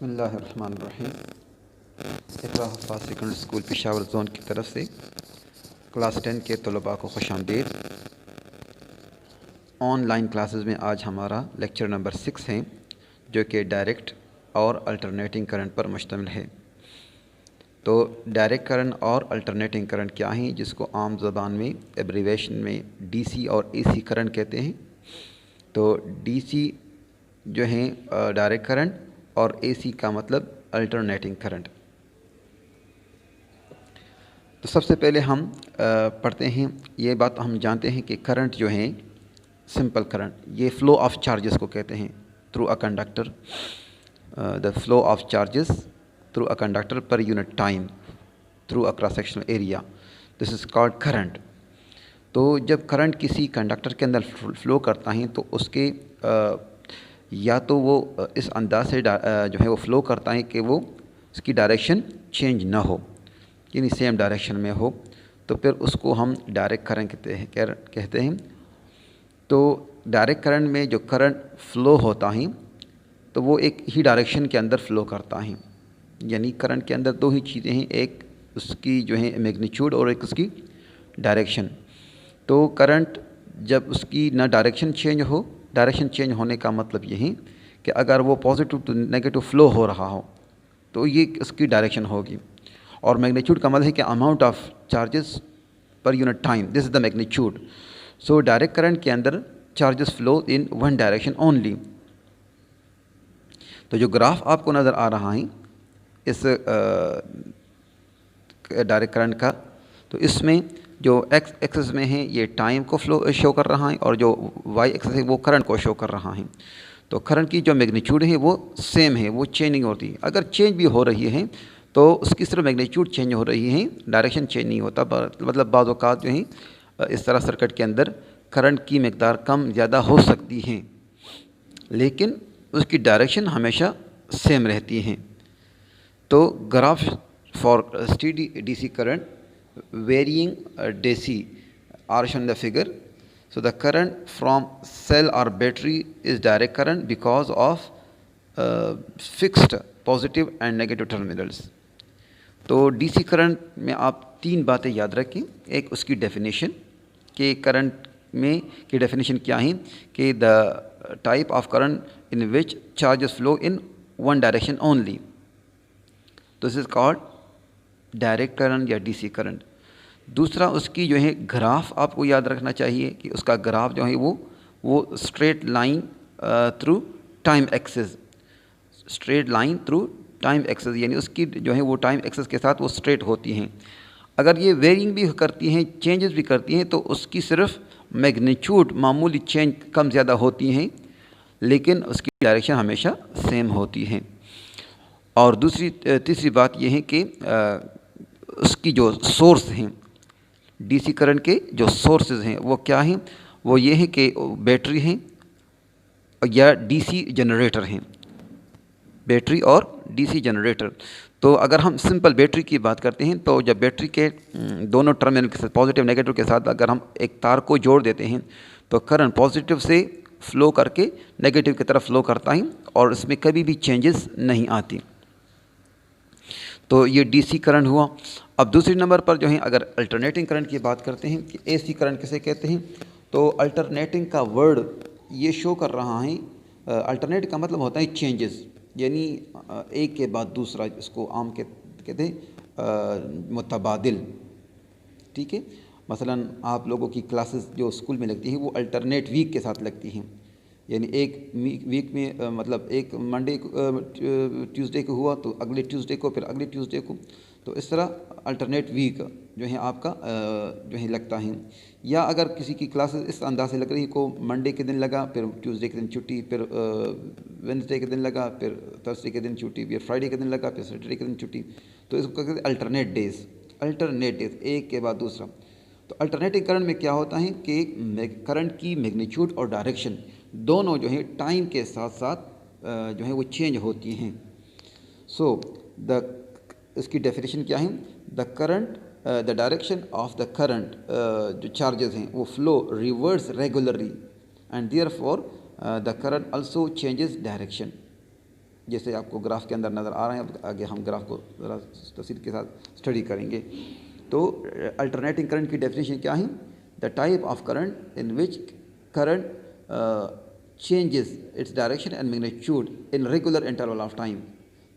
बिस्मिल्लाहिर्रहमानिर्रहीम। Iqra हफ़ाज़ secondary school Peshawar zone की तरफ से क्लास 10 के तलबा को खुशामदीद। ऑनलाइन क्लासेस में आज हमारा लेक्चर नंबर 6 है, जो कि डायरेक्ट और अल्टरनेटिंग करंट पर मुश्तमिल है। तो डायरेक्ट करंट और अल्टरनेटिंग करंट क्या हैं, जिसको आम ज़बान में एब्रीवेशन में डीसी और एसी करंट कहते हैं। तो डीसी जो है डायरेक्ट करंट और एसी का मतलब अल्टरनेटिंग करंट। तो सबसे पहले हम पढ़ते हैं, ये बात हम जानते हैं कि करंट जो है सिंपल करंट, ये फ़्लो ऑफ चार्जेस को कहते हैं through a conductor. The flow of charges through a conductor per unit time through a cross sectional area, this is called current. तो जब करंट किसी कंडक्टर के अंदर फ़्लो करता है तो उसके या तो वो इस अंदाज से जो है वो फ़्लो करता है कि वो उसकी डायरेक्शन चेंज ना हो, यानी सेम डायरेक्शन में हो, तो फिर उसको हम डायरेक्ट करंट कहते हैं। तो डायरेक्ट करंट में जो करंट फ़्लो होता है तो वो एक ही डायरेक्शन के अंदर फ़्लो करता है, यानी करंट के अंदर दो ही चीज़ें हैं, एक उसकी जो है मैग्नीट्यूड और एक उसकी डायरेक्शन। तो करंट जब उसकी ना डायरेक्शन चेंज हो, डायरेक्शन चेंज होने का मतलब ये है कि अगर वो पॉजिटिव टू नेगेटिव फ़्लो हो रहा हो तो ये उसकी डायरेक्शन होगी। और मैग्नीट्यूड का मतलब है कि amount of charges per unit time, this is the magnitude. So direct current के अंदर charges flow in one direction only. तो जो ग्राफ आपको नज़र आ रहा है इस डायरेक्ट करंट का, तो इसमें जो एक्स एक्सिस में है ये टाइम को फ्लो शो कर रहा है और जो वाई एक्सिस है वो करंट को शो कर रहा है। तो करंट की जो मैग्नीट्यूड है वो सेम है, वो चेंज नहीं होती। अगर चेंज भी हो रही है तो उसकी सिर्फ मैग्नीट्यूड चेंज हो रही है, डायरेक्शन चेंज नहीं होता। मतलब बाज़ औक़ात जो है इस तरह सर्किट के अंदर करंट की मकदार कम ज़्यादा हो सकती है, लेकिन उसकी डायरेक्शन हमेशा सेम रहती है। तो graph for steady DC current varying DC are shown in the figure. So the current from cell or battery is direct current because of fixed positive and negative terminals. तो DC current में आप तीन बातें याद रखें। एक उसकी definition कि करंट में की डेफिनेशन क्या है कि the type of current in which charges flow in one direction only, this is called direct current या डीसी करंट। दूसरा उसकी जो है ग्राफ आपको याद रखना चाहिए कि उसका ग्राफ जो है वो straight line through time axis, straight line through time axis, यानी उसकी जो है वो टाइम एक्सिस के साथ वो स्ट्रेट होती हैं। अगर ये वेरिंग भी करती हैं, चेंजेस भी करती हैं, तो उसकी सिर्फ मैग्नीट्यूड मामूली चेंज कम ज़्यादा होती हैं, लेकिन उसकी डायरेक्शन हमेशा सेम होती है। और तीसरी बात यह है कि उसकी जो सोर्स हैं, डीसी करंट के जो सोर्सेज हैं वो क्या हैं, वो ये है कि बैटरी हैं या डीसी जनरेटर हैं, बैटरी और डीसी जनरेटर। तो अगर हम सिंपल बैटरी की बात करते हैं तो जब बैटरी के दोनों टर्मिनल के साथ पॉजिटिव नेगेटिव के साथ अगर हम एक तार को जोड़ देते हैं तो करंट पॉजिटिव से फ़्लो करके नेगेटिव की तरफ फ़्लो करता है और इसमें कभी भी चेंजेस नहीं आती। तो ये डीसी करंट हुआ। अब दूसरे नंबर पर जो है अगर अल्टरनेटिंग करंट की बात करते हैं कि एसी करंट किसे कहते हैं, तो अल्टरनेटिंग का वर्ड ये शो कर रहा है, अल्टरनेट का मतलब होता है चेंजेस, यानी एक के बाद दूसरा, इसको आम कहते हैं मुतबादिल। ठीक है, मसलन आप लोगों की क्लासेस जो स्कूल में लगती हैं वो अल्टरनेट वीक के साथ लगती हैं, यानी एक वीक में मतलब एक मंडे ट्यूसडे को हुआ तो अगले ट्यूसडे को, फिर अगले ट्यूसडे को, तो इस तरह अल्टरनेट वीक जो है आपका जो है लगता है। या अगर किसी की क्लासेस इस अंदाज से लग रही को मंडे के दिन लगा, फिर ट्यूसडे के दिन छुट्टी, फिर वेडनेसडे के दिन लगा, फिर थर्सडे के दिन छुट्टी, फिर फ्राइडे के दिन लगा, फिर सैटरडे के दिन छुट्टी, तो इसको कहते हैं अल्टरनेट डेज। अल्टरनेट डेज, एक के बाद दूसरा। तो अल्टरनेटिंग करंट में क्या होता है कि करंट की मैग्नीट्यूड और डायरेक्शन दोनों जो है टाइम के साथ साथ जो है वो चेंज होती हैं। सो इसकी डेफिनेशन क्या है, the current the direction of the current जो चार्जेस हैं वो flow reverse regularly and therefore the current also changes direction. जैसे आपको ग्राफ के अंदर नज़र आ रहे हैं। अब आगे हम ग्राफ को ज़रा तफसील के साथ स्टडी करेंगे। तो अल्टरनेटिंग करंट की डेफिनेशन क्या है? The type of current in which current changes its direction and magnitude in regular interval of time.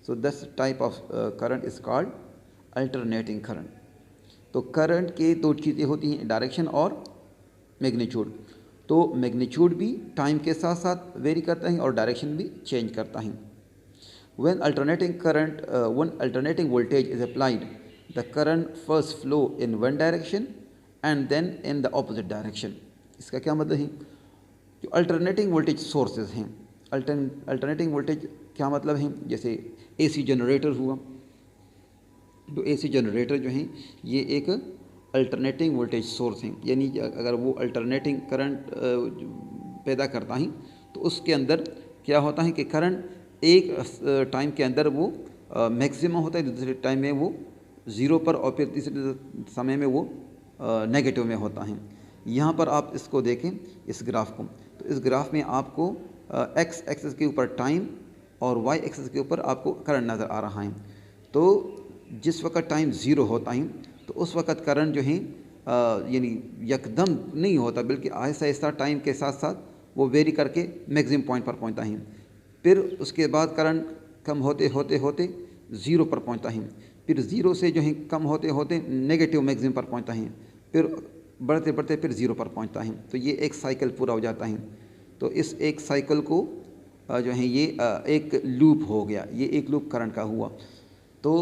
So this type of current is called alternating current. तो करंट के दो चीज़ें होती हैं, डायरेक्शन और मैग्नीट्यूड। तो मैग्नीट्यूड भी टाइम के साथ साथ वेरी करता है और डायरेक्शन भी चेंज करता है। when alternating voltage is applied, the current first flow in one direction and then in the opposite direction. इसका क्या मतलब है? जो अल्टरनेटिंग वोल्टेज सोर्सेज हैं, अल्टरनेटिंग वोल्टेज क्या मतलब है? जैसे एसी जनरेटर हुआ, तो एसी जनरेटर जो हैं ये एक अल्टरनेटिंग वोल्टेज सोर्स हैं, यानी अगर वो अल्टरनेटिंग करंट पैदा करता है तो उसके अंदर क्या होता है कि करंट एक टाइम के अंदर वो मैक्सिमम होता है, दूसरे टाइम में वो ज़ीरो पर और फिर तीसरे समय में वो नेगेटिव में होता है। यहाँ पर आप इसको देखें, इस ग्राफ को, तो इस ग्राफ में आपको एक्स एक्सिस के ऊपर टाइम और वाई एक्सिस के ऊपर आपको करंट नज़र आ रहा है। तो जिस वक्त टाइम ज़ीरो होता है तो उस वक्त करंट जो है यानी यकदम नहीं होता, बल्कि आहिस्ता आहिस्ता टाइम के साथ साथ वो वेरी करके मैक्सिमम पॉइंट पर पहुंचता है। फिर उसके बाद करंट कम होते होते होते ज़ीरो पर पहुंचता है, फिर ज़ीरो से जो है कम होते होते नेगेटिव मैक्सिमम पर पहुंचता है, फिर बढ़ते बढ़ते फिर ज़ीरो पर पहुंचता है। तो ये एक साइकिल पूरा हो जाता है। तो इस एक साइकिल को जो है ये एक लूप हो गया, ये एक लूप करंट का हुआ। तो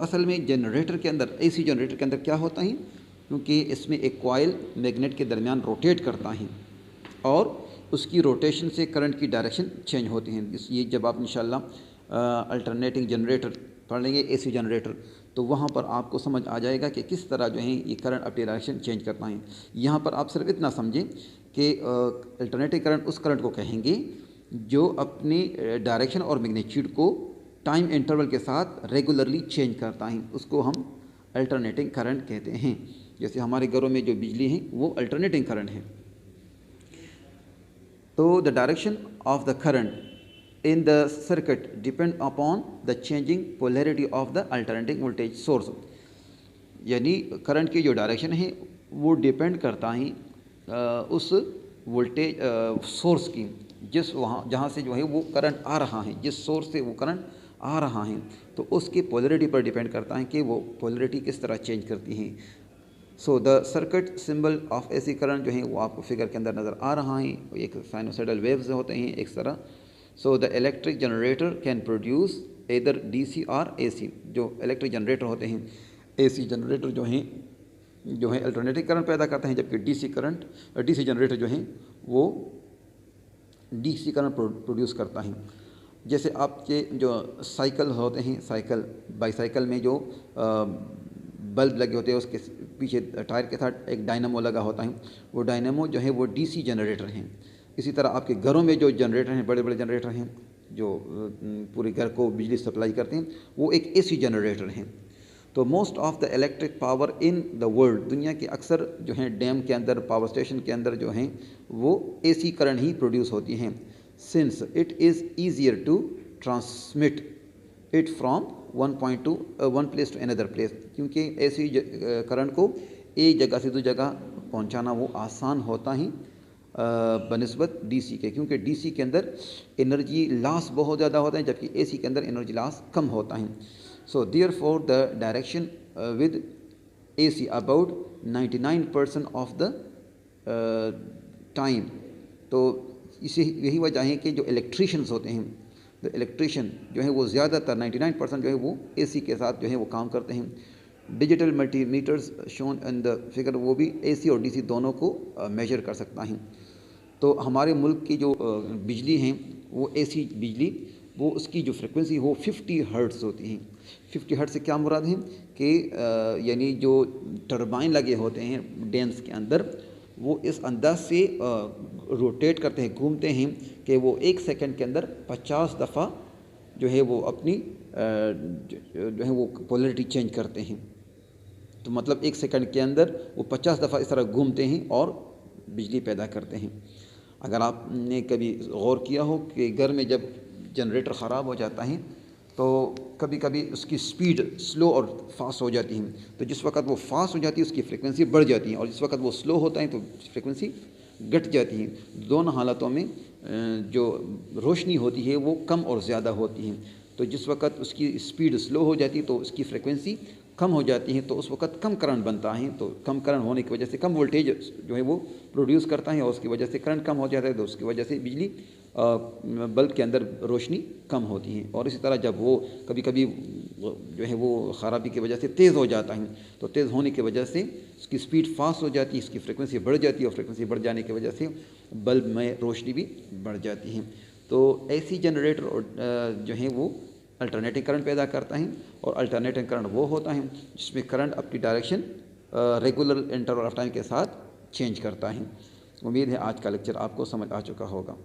असल में जनरेटर के अंदर, एसी जनरेटर के अंदर क्या होता है, क्योंकि इसमें एक कॉइल मैग्नेट के दरमियान रोटेट करता है और उसकी रोटेशन से करंट की डायरेक्शन चेंज होती है। ये जब आप इंशाल्लाह अल्टरनेटिंग जनरेटर पढ़ लेंगे, एसी जनरेटर, तो वहाँ पर आपको समझ आ जाएगा कि किस तरह जो है ये करंट अपनी डायरेक्शन चेंज करता है। यहाँ पर आप सिर्फ इतना समझें कि अल्टरनेटिव करंट उस करंट को कहेंगे जो अपनी डायरेक्शन और मैग्नीट्यूड को टाइम इंटरवल के साथ रेगुलरली चेंज करता है, उसको हम अल्टरनेटिंग करंट कहते हैं। जैसे हमारे घरों में जो बिजली है वो अल्टरनेटिंग करंट है। तो the direction of the current in the circuit depend upon the changing polarity of the alternating voltage source। यानी करंट की जो डायरेक्शन है वो डिपेंड करता है उस वोल्टेज सोर्स की, जिस वहाँ जहाँ से जो है वो करंट आ रहा है, जिस सोर्स से वो करंट आ रहा है, तो उसकी पोलरिटी पर डिपेंड करता है कि वो पोलरिटी किस तरह चेंज करती है। So the circuit symbol of AC current जो है वो आपको फिगर के अंदर नज़र आ रहा है, एक साइनोसाइडल वेव्स होते हैं एक तरह। So the electric generator can produce इधर डीसी और एसी। जो इलेक्ट्रिक जनरेटर होते हैं, एसी जनरेटर जो है अल्टरनेटिव करंट पैदा करते हैं, जबकि डीसी जनरेटर जो है वो डीसी करंट प्रोड्यूस करता है। जैसे आपके जो साइकिल होते हैं, साइकिल बाईसाइकिल में जो बल्ब लगे होते हैं उसके पीछे टायर के साथ एक डायनामो लगा होता है, वो डायनामो जो है वो डीसी जनरेटर हैं। इसी तरह आपके घरों में जो जनरेटर हैं, बड़े बड़े जनरेटर हैं जो पूरे घर को बिजली सप्लाई करते हैं, वो एक एसी जनरेटर हैं। तो most of the electric power in the world, दुनिया के अक्सर जो हैं डैम के अंदर, पावर स्टेशन के अंदर जो हैं वो एसी करंट ही प्रोड्यूस होती हैं। Since it is easier to transmit it from one place to another place, क्योंकि एसी करंट को एक जगह से दूसरी जगह पहुंचाना वो आसान होता ही बनिस्बत डीसी के, क्योंकि डीसी के अंदर एनर्जी लॉस बहुत ज़्यादा होता है, जबकि एसी के अंदर एनर्जी लॉस कम होता है। So therefore the direction with AC about 99% of the time. तो इसे यही वजह है कि जो इलेक्ट्रीशियंस होते हैं, द इलेक्ट्रीशियन जो है वो ज़्यादातर 99% जो है वो एसी के साथ जो है वो काम करते हैं। Digital multimeters shown in the figure, वो भी एसी और डीसी दोनों को मेजर कर सकता है। तो हमारे मुल्क की जो बिजली हैं वो एसी बिजली, वो उसकी जो फ्रिक्वेंसी वो 50 हर्ट्ज़ होती है। 50 हर्ट्ज़ से क्या मुराद है कि यानी जो टरबाइन लगे होते हैं डैम्स के अंदर, वो इस अंदाज से रोटेट करते हैं, घूमते हैं कि वो एक सेकंड के अंदर 50 दफ़ा जो है वो अपनी जो है वो पोलरिटी चेंज करते हैं। तो मतलब एक सेकंड के अंदर वो 50 दफ़ा इस तरह घूमते हैं और बिजली पैदा करते हैं। अगर आपने कभी गौर किया हो कि घर में जब जनरेटर ख़राब हो जाता है तो कभी कभी उसकी स्पीड स्लो और फास्ट हो जाती है। तो जिस वक्त वो फास्ट हो जाती है उसकी फ्रिक्वेंसी बढ़ जाती है, और जिस वक्त वो स्लो होता है तो फ्रिक्वेंसी घट जाती है। दोनों हालातों में जो रोशनी होती है वो कम और ज़्यादा होती है। तो जिस वक्त उसकी स्पीड स्लो हो जाती है तो उसकी फ्रिक्वेंसी कम हो जाती है, तो उस वक्त कम करंट बनता है। तो कम करंट होने की वजह से कम वोल्टेज जो है वो प्रोड्यूस करता है, और उसकी वजह से करंट कम हो जाता है, तो उसकी वजह से बिजली बल्ब के अंदर रोशनी कम होती है। और इसी तरह जब वो कभी कभी जो है वो ख़राबी की वजह से तेज़ हो जाता है, तो तेज़ होने की वजह से उसकी स्पीड फास्ट हो जाती है, इसकी फ्रिक्वेंसी बढ़ जाती है, और फ्रिक्वेंसी बढ़ जाने की वजह से बल्ब में रोशनी भी बढ़ जाती है। तो ऐसी जनरेटर जो है वो अल्टरनेटिंग करंट पैदा करता है, और अल्टरनेटिंग करंट वो होता है जिसमें करंट अपनी direction regular interval of time के साथ चेंज करता है। उम्मीद है आज का लेक्चर आपको समझ आ चुका होगा।